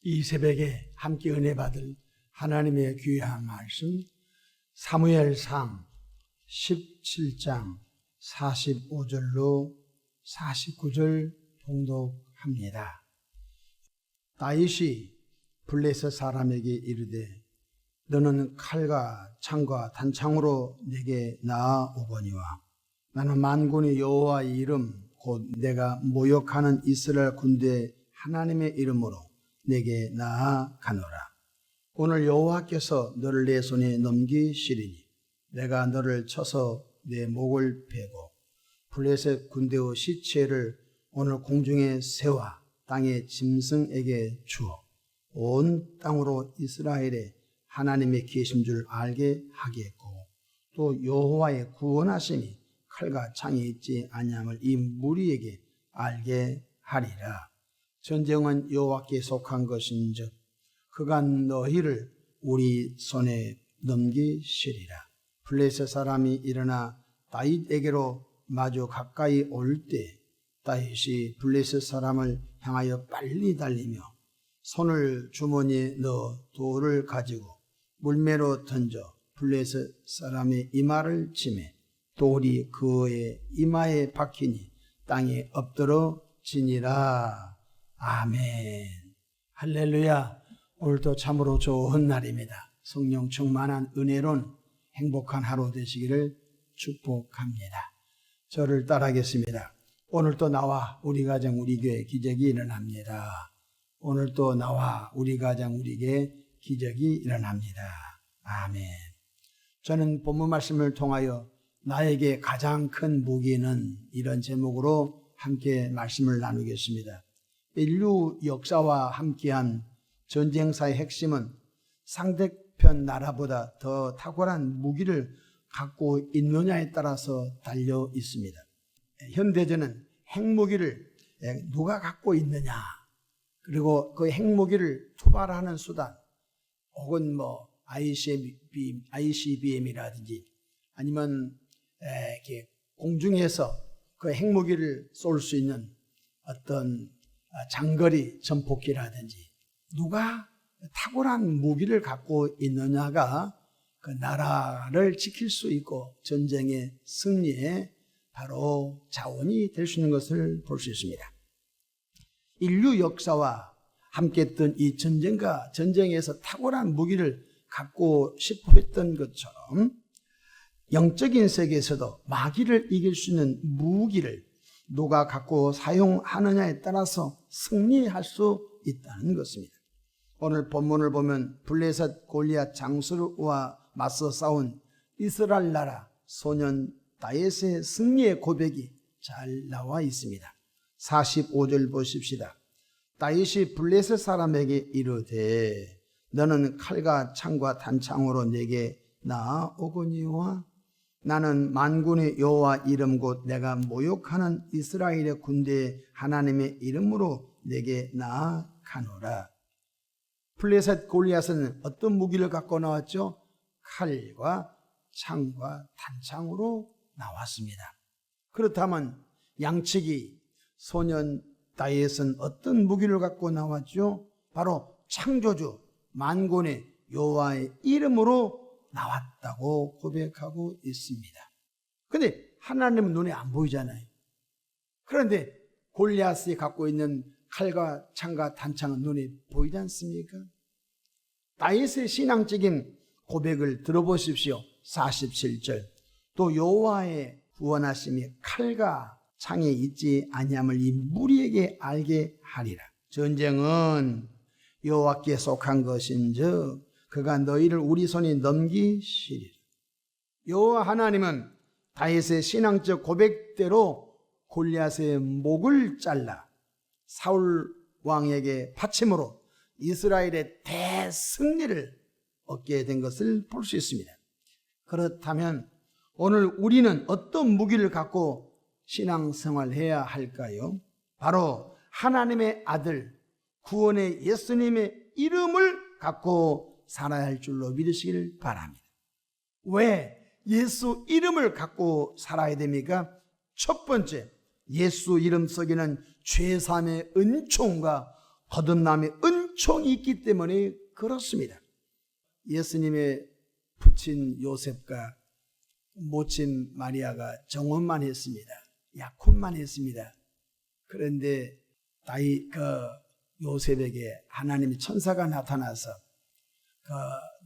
이 새벽에 함께 은혜 받을 하나님의 귀한 말씀 사무엘상 17장 45절로 49절 봉독합니다. 다윗이 블레셋 사람에게 이르되 너는 칼과 창과 단창으로 내게 나아오거니와 나는 만군의 여호와의 이름 곧 내가 모욕하는 이스라엘 군대 하나님의 이름으로 내게 나아가노라. 오늘 여호와께서 너를 내 손에 넘기시리니 내가 너를 쳐서 내 목을 베고 블레셋 군대의 시체를 오늘 공중에 세워 땅의 짐승에게 주어 온 땅으로 이스라엘의 하나님의 계신 줄 알게 하겠고 또 여호와의 구원하심이 칼과 창이 있지 아니함을 이 무리에게 알게 하리라. 전쟁은 여호와께 속한 것인즉 그가 너희를 우리 손에 넘기시리라. 블레셋 사람이 일어나 다윗에게로 마주 가까이 올 때 다윗이 블레셋 사람을 향하여 빨리 달리며 손을 주머니에 넣어 돌을 가지고 물매로 던져 블레셋 사람의 이마를 치매 돌이 그의 이마에 박히니 땅에 엎드러지니라. 아멘. 할렐루야. 오늘도 참으로 좋은 날입니다. 성령 충만한 은혜로운 행복한 하루 되시기를 축복합니다. 저를 따라하겠습니다. 오늘도 나와 우리 가정 우리 교회 기적이 일어납니다. 오늘도 나와 우리 가정 우리 교회 기적이 일어납니다. 아멘. 저는 본문 말씀을 통하여 나에게 가장 큰 무기는 이런 제목으로 함께 말씀을 나누겠습니다. 인류 역사와 함께한 전쟁사의 핵심은 상대편 나라보다 더 탁월한 무기를 갖고 있느냐에 따라서 달려 있습니다. 현대전은 핵무기를 누가 갖고 있느냐, 그리고 그 핵무기를 투발하는 수단, 혹은 ICBM이라든지 아니면 이렇게 공중에서 그 핵무기를 쏠 수 있는 어떤 장거리 전폭기라든지 누가 탁월한 무기를 갖고 있느냐가 그 나라를 지킬 수 있고 전쟁의 승리에 바로 자원이 될 수 있는 것을 볼 수 있습니다. 인류 역사와 함께했던 이 전쟁에서 탁월한 무기를 갖고 싶어 했던 것처럼 영적인 세계에서도 마귀를 이길 수 있는 무기를 누가 갖고 사용하느냐에 따라서 승리할 수 있다는 것입니다. 오늘 본문을 보면 블레셋 골리앗 장수와 맞서 싸운 이스라엘 나라 소년 다윗의 승리의 고백이 잘 나와 있습니다. 45절 보십시다. 다윗이 블레셋 사람에게 이르되 너는 칼과 창과 단창으로 내게 나아오거니와 나는 만군의 여호와 이름 곧 내가 모욕하는 이스라엘의 군대의 하나님의 이름으로 내게 나아가노라. 블레셋 골리앗은 어떤 무기를 갖고 나왔죠? 칼과 창과 단창으로 나왔습니다. 그렇다면 양측이 소년 다윗은 어떤 무기를 갖고 나왔죠? 바로 창조주 만군의 여호와의 이름으로 나왔다고 고백하고 있습니다. 그런데 하나님은 눈에 안 보이잖아요. 그런데 골리앗이 갖고 있는 칼과 창과 단창은 눈에 보이지 않습니까? 다윗의 신앙적인 고백을 들어보십시오. 47절 또 여호와의 구원하심이 칼과 창에 있지 아니함을 이 무리에게 알게 하리라. 전쟁은 여호와께 속한 것인즉 그가 너희를 우리 손에 넘기시리라. 여호와 하나님은 다윗의 신앙적 고백대로 골리앗의 목을 잘라 사울 왕에게 바침으로 이스라엘의 대승리를 얻게 된 것을 볼 수 있습니다. 그렇다면 오늘 우리는 어떤 무기를 갖고 신앙생활해야 할까요? 바로 하나님의 아들 구원의 예수님의 이름을 갖고 살아야 할 줄로 믿으시길 바랍니다. 왜 예수 이름을 갖고 살아야 됩니까? 첫 번째, 예수 이름 속에는 죄사함의 은총과 거듭남의 은총이 은총이 있기 때문에 그렇습니다. 예수님의 부친 요셉과 모친 마리아가 정혼만 했습니다. 약혼만 했습니다. 그런데 요셉에게 하나님의 천사가 나타나서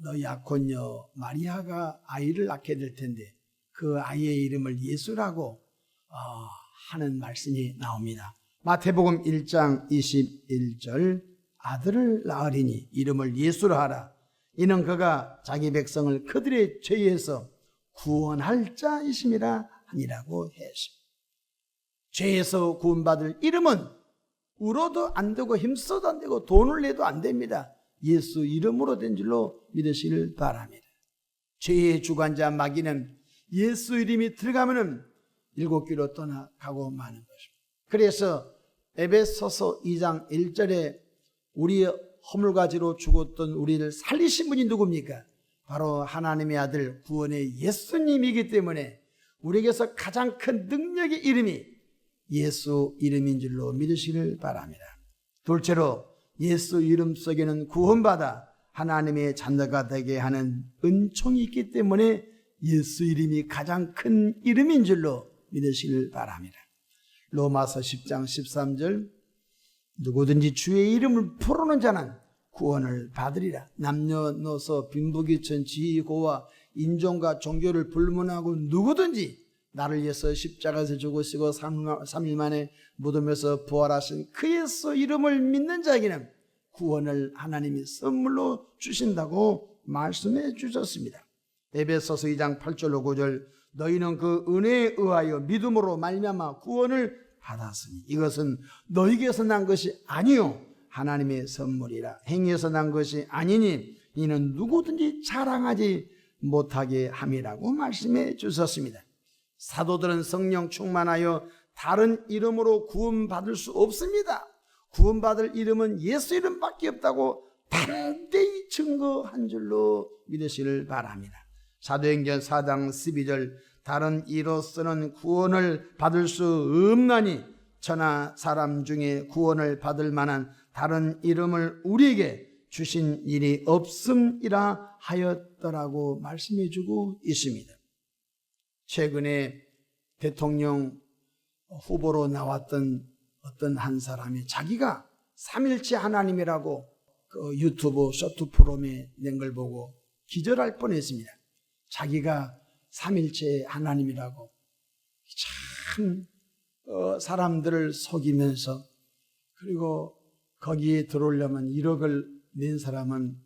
너 약혼녀 마리아가 아이를 낳게 될 텐데 그 아이의 이름을 예수라고 하는 말씀이 나옵니다. 마태복음 1장 21절 아들을 낳으리니 이름을 예수라 하라. 이는 그가 자기 백성을 그들의 죄에서 구원할 자이심이라 하니라고 했습니다. 죄에서 구원받을 이름은 울어도 안 되고 힘써도 안 되고 돈을 내도 안 됩니다. 예수 이름으로 된 줄로 믿으시길 바랍니다. 죄의 주관자 마귀는 예수 이름이 들어가면은 일곱 귀로 떠나가고 마는 것입니다. 그래서 에베소서 2장 1절에 우리의 허물가지로 죽었던 우리를 살리신 분이 누굽니까? 바로 하나님의 아들 구원의 예수님이기 때문에 우리에게서 가장 큰 능력의 이름이 예수 이름인 줄로 믿으시길 바랍니다. 둘째로 예수 이름 속에는 구원받아 하나님의 자녀가 되게 하는 은총이 있기 때문에 예수 이름이 가장 큰 이름인 줄로 믿으시길 바랍니다. 로마서 10장 13절 누구든지 주의 이름을 부르는 자는 구원을 받으리라. 남녀노소 빈부귀천 지위고와 인종과 종교를 불문하고 누구든지 나를 위해서 십자가에서 죽으시고 3일 만에 무덤에서 부활하신 그 예수 이름을 믿는 자에게는 구원을 하나님이 선물로 주신다고 말씀해 주셨습니다. 에베소서 2장 8절로 9절 너희는 그 은혜에 의하여 믿음으로 말미암아 구원을 받았으니 이것은 너희에게서 난 것이 아니요 하나님의 선물이라. 행위에서 난 것이 아니니 이는 누구든지 자랑하지 못하게 함이라고 말씀해 주셨습니다. 사도들은 성령 충만하여 다른 이름으로 구원받을 수 없습니다. 구원받을 이름은 예수 이름밖에 없다고 단대히 증거한 줄로 믿으시길 바랍니다. 사도행전 4장 12절 다른 이로서는 구원을 받을 수 없나니 천하 사람 중에 구원을 받을 만한 다른 이름을 우리에게 주신 일이 없음이라 하였더라고 말씀해 주고 있습니다. 최근에 대통령 후보로 나왔던 어떤 한 사람이 자기가 삼일체 하나님이라고 그 유튜브 쇼트 프로그램에 낸 걸 보고 기절할 뻔했습니다. 자기가 삼일체 하나님이라고 참 사람들을 속이면서 그리고 거기에 들어오려면 1억을 낸 사람은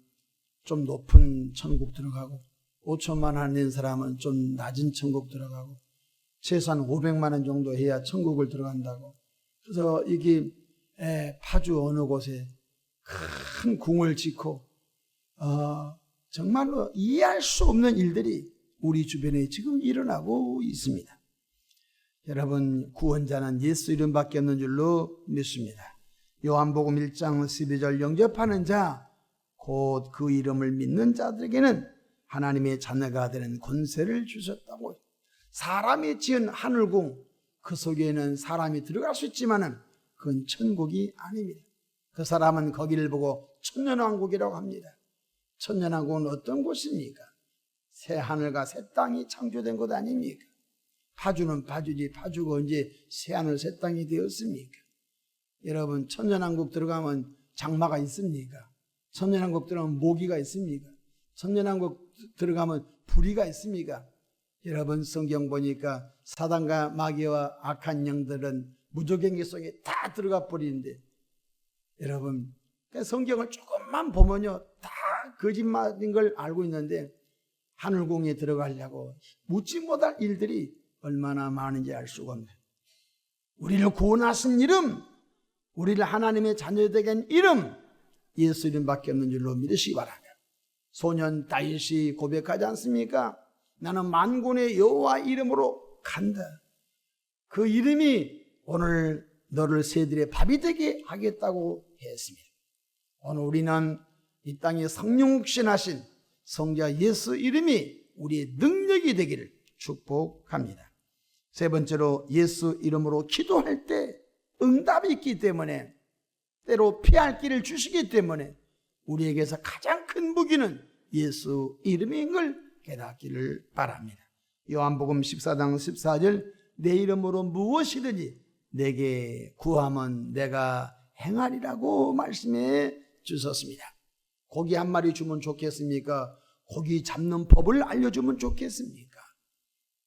좀 높은 천국 들어가고 5천만 원 낸 사람은 좀 낮은 천국 들어가고 최소한 500만 원 정도 해야 천국을 들어간다고. 그래서 이게 파주 어느 곳에 큰 궁을 짓고 정말로 이해할 수 없는 일들이 우리 주변에 지금 일어나고 있습니다. 여러분 구원자는 예수 이름밖에 없는 줄로 믿습니다. 요한복음 1장 12절 영접하는 자 곧 그 이름을 믿는 자들에게는 하나님의 자녀가 되는 권세를 주셨다고. 사람이 지은 하늘궁 그 속에는 사람이 들어갈 수 있지만은 그건 천국이 아닙니다. 그 사람은 거기를 보고 천년왕국이라고 합니다. 천년왕국은 어떤 곳입니까? 새 하늘과 새 땅이 창조된 곳 아닙니까? 파주는 파주지 파주가 언제 새 하늘 새 땅이 되었습니까? 여러분 천년왕국 들어가면 장마가 있습니까? 천년왕국 들어가면 모기가 있습니까? 천년왕국 들어가면 불의가 있습니까? 여러분 성경 보니까 사단과 마귀와 악한 영들은 무적행위 속에 다 들어가 버리는데 여러분 성경을 조금만 보면요 다 거짓말인 걸 알고 있는데 하늘궁에 들어가려고 묻지 못할 일들이 얼마나 많은지 알 수가 없네. 우리를 구원하신 이름, 우리를 하나님의 자녀되게 한 이름 예수 이름밖에 없는 줄로 믿으시기 바랍니다. 소년 다윗이 고백하지 않습니까? 나는 만군의 여호와 이름으로 간다. 그 이름이 오늘 너를 새들의 밥이 되게 하겠다고 했습니다. 오늘 우리는 이 땅에 성령육신하신 성자 예수 이름이 우리의 능력이 되기를 축복합니다. 세 번째로 예수 이름으로 기도할 때 응답이 있기 때문에 때로 피할 길을 주시기 때문에 우리에게서 가장 큰 무기는 예수 이름인 걸 깨닫기를 바랍니다. 요한복음 14장 14절 내 이름으로 무엇이든지 내게 구하면 내가 행하리라고 말씀해 주셨습니다. 고기 한 마리 주면 좋겠습니까? 고기 잡는 법을 알려주면 좋겠습니까?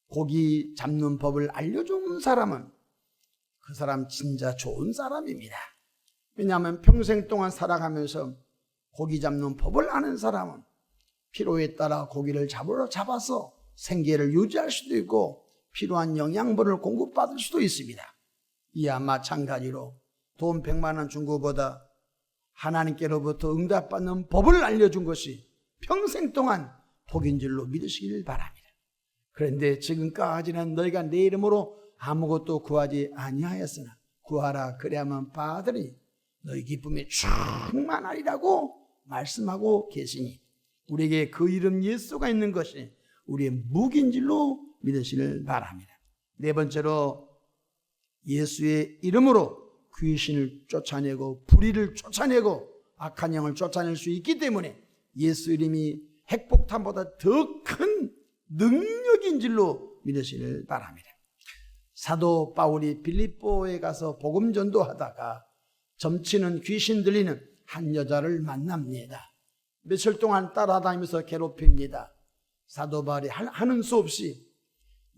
고기 잡는 법을 알려주는 사람은 그 사람 진짜 좋은 사람입니다. 왜냐하면 평생 동안 살아가면서 고기 잡는 법을 아는 사람은 필요에 따라 고기를 잡아서 생계를 유지할 수도 있고 필요한 영양분을 공급받을 수도 있습니다. 이와 마찬가지로 돈 100만 원 준 것보다 하나님께로부터 응답받는 법을 알려준 것이 평생 동안 복인 줄로 믿으시길 바랍니다. 그런데 지금까지는 너희가 내 이름으로 아무것도 구하지 아니하였으나 구하라 그래야만 받으리 너희 기쁨이 충만하리라고 말씀하고 계시니 우리에게 그 이름 예수가 있는 것이 우리의 무기인 줄로 믿으시길 바랍니다. 네 번째로 예수의 이름으로 귀신을 쫓아내고 불의를 쫓아내고 악한 영을 쫓아낼 수 있기 때문에 예수 이름이 핵폭탄보다 더 큰 능력인 줄로 믿으시길 바랍니다. 사도 바울이 빌립보에 가서 복음 전도하다가 점치는 귀신 들리는 한 여자를 만납니다. 며칠 동안 따라다니면서 괴롭힙니다. 사도 바울이 하는 수 없이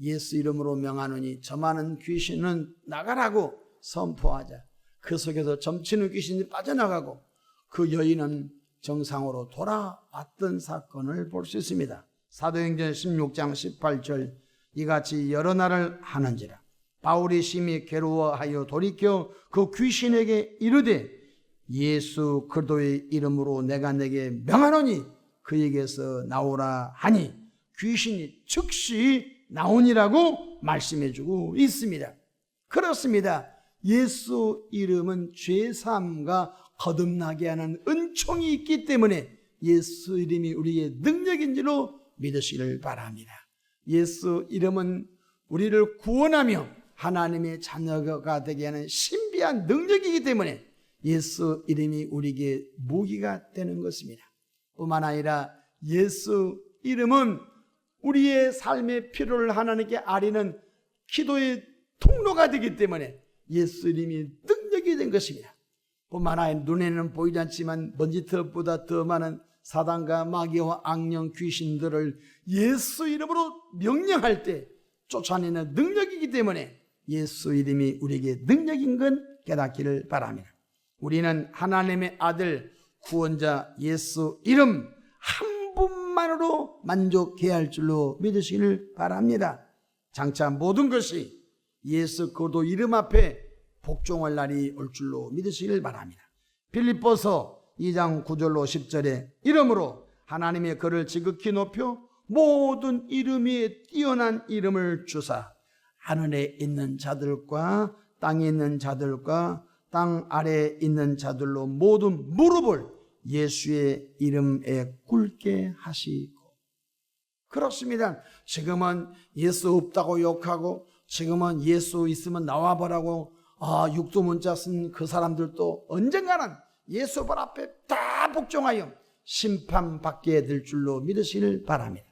예수 이름으로 명하노니 저 많은 귀신은 나가라고 선포하자. 그 속에서 점치는 귀신이 빠져나가고 그 여인은 정상으로 돌아왔던 사건을 볼 수 있습니다. 사도행전 16장 18절 이같이 여러 날을 하는지라 바울이 심히 괴로워하여 돌이켜 그 귀신에게 이르되 예수 그리스도의 이름으로 내가 내게 명하노니 그에게서 나오라 하니 귀신이 즉시 나오니라고 말씀해주고 있습니다. 그렇습니다. 예수 이름은 죄사함과 거듭나게 하는 은총이 있기 때문에 예수 이름이 우리의 능력인 줄로 믿으시길 바랍니다. 예수 이름은 우리를 구원하며 하나님의 자녀가 되게 하는 신비한 능력이기 때문에 예수 이름이 우리에게 무기가 되는 것입니다. 뿐만 아니라 예수 이름은 우리의 삶의 필요를 하나님께 아리는 기도의 통로가 되기 때문에 예수 이름이 능력이 된 것입니다. 뿐만 아니라 눈에는 보이지 않지만 먼지털보다 더 많은 사단과 마귀와 악령 귀신들을 예수 이름으로 명령할 때 쫓아내는 능력이기 때문에 예수 이름이 우리에게 능력인 건 깨닫기를 바랍니다. 우리는 하나님의 아들 구원자 예수 이름 한 분만으로 만족해야 할 줄로 믿으시기를 바랍니다. 장차 모든 것이 예수 그리스도 이름 앞에 복종할 날이 올 줄로 믿으시기를 바랍니다. 빌립보서 2장 9절로 10절에 이름으로 하나님의 그를 지극히 높여 모든 이름 위에 뛰어난 이름을 주사 하늘에 있는 자들과 땅에 있는 자들과 땅 아래에 있는 자들로 모든 무릎을 예수의 이름에 꿇게 하시고. 그렇습니다. 지금은 예수 없다고 욕하고 지금은 예수 있으면 나와보라고 육두문자 쓴 그 사람들도 언젠가는 예수 발 앞에 다 복종하여 심판받게 될 줄로 믿으시길 바랍니다.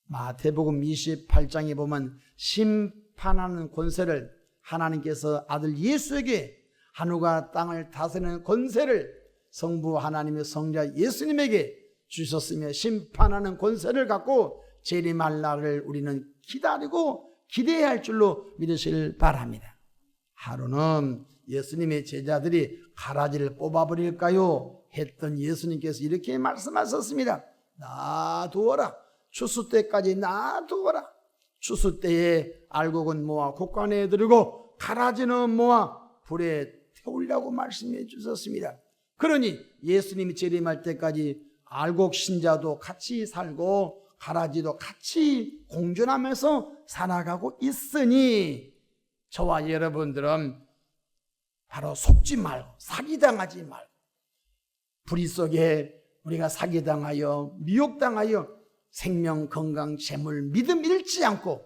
마태복음 28장에 보면 심판하는 권세를 하나님께서 아들 예수에게 하늘과 땅을 다스리는 권세를 성부 하나님의 성자 예수님에게 주셨으며 심판하는 권세를 갖고 재림할 날을 우리는 기다리고 기대해야 할 줄로 믿으시길 바랍니다. 하루는 예수님의 제자들이 가라지를 뽑아버릴까요? 했던 예수님께서 이렇게 말씀하셨습니다. 놔두어라. 추수 때까지 놔두어라. 추수 때에 알곡은 모아 곡간에 들고 가라지는 모아 불에 태우려고 말씀해 주셨습니다. 그러니 예수님이 재림할 때까지 알곡 신자도 같이 살고 가라지도 같이 공존하면서 살아가고 있으니 저와 여러분들은 바로 속지 말고 사기당하지 말고 불의 속에 우리가 사기당하여 미혹당하여 생명, 건강, 재물, 믿음 잃지 않고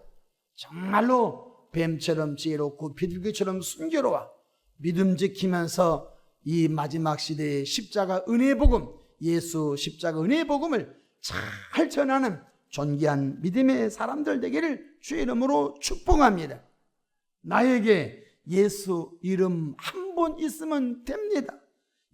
정말로 뱀처럼 지혜롭고 비둘기처럼 순교로워 믿음 지키면서 이 마지막 시대의 십자가 은혜의 복음, 예수 십자가 은혜의 복음을 잘 전하는 존귀한 믿음의 사람들 되기를 주의 이름으로 축복합니다. 나에게 예수 이름 한 번 있으면 됩니다.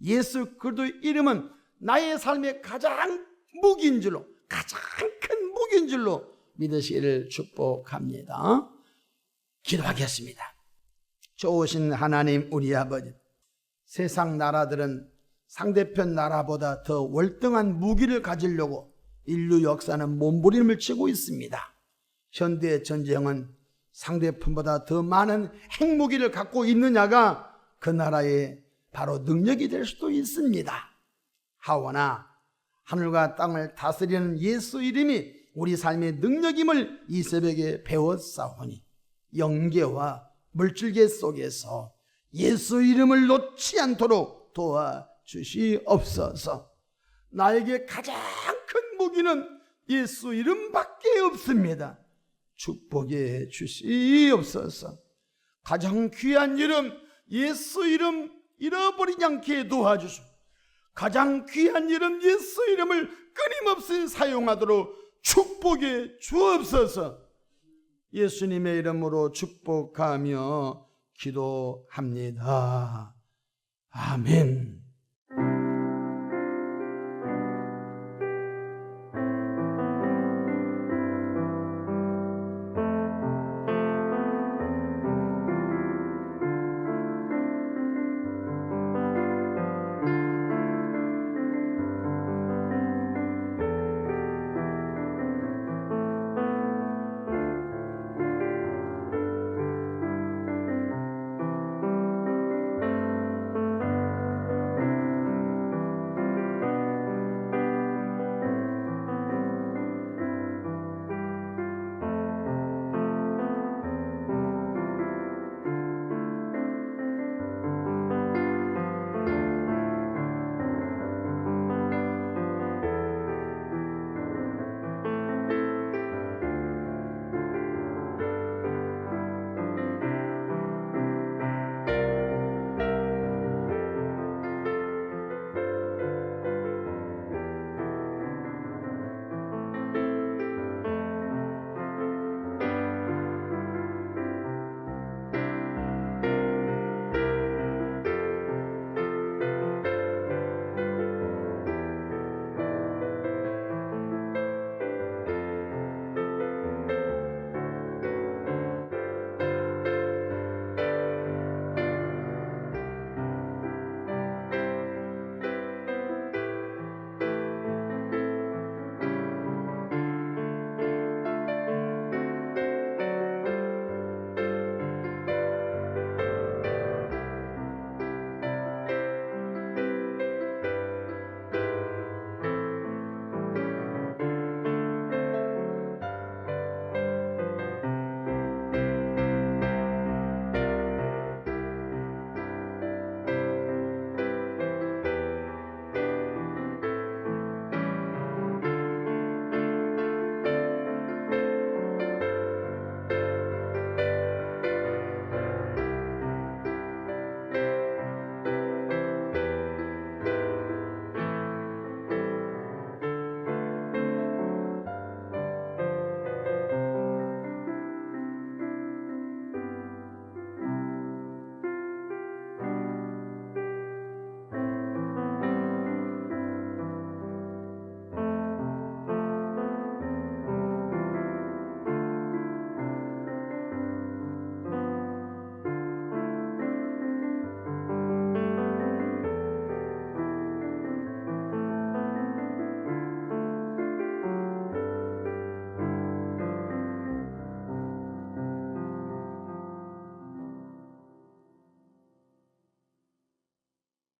예수 그리스도의 이름은 나의 삶의 가장 무기인 줄로, 가장 큰 무기인 줄로 믿으시기를 축복합니다. 기도하겠습니다. 좋으신 하나님 우리 아버지, 세상 나라들은 상대편 나라보다 더 월등한 무기를 가지려고 인류 역사는 몸부림을 치고 있습니다. 현대 전쟁은 상대편보다 더 많은 핵무기를 갖고 있느냐가 그 나라의 바로 능력이 될 수도 있습니다. 하오나 하늘과 땅을 다스리는 예수 이름이 우리 삶의 능력임을 이 새벽에 배웠사오니 영계와 물질계 속에서 예수 이름을 놓지 않도록 도와주시옵소서. 나에게 가장 큰 무기는 예수 이름밖에 없습니다. 축복해 주시옵소서. 가장 귀한 이름 예수 이름 잃어버리지 않게 도와주시고, 가장 귀한 이름 예수 이름을 끊임없이 사용하도록 축복해 주옵소서. 예수님의 이름으로 축복하며 기도합니다. 아멘.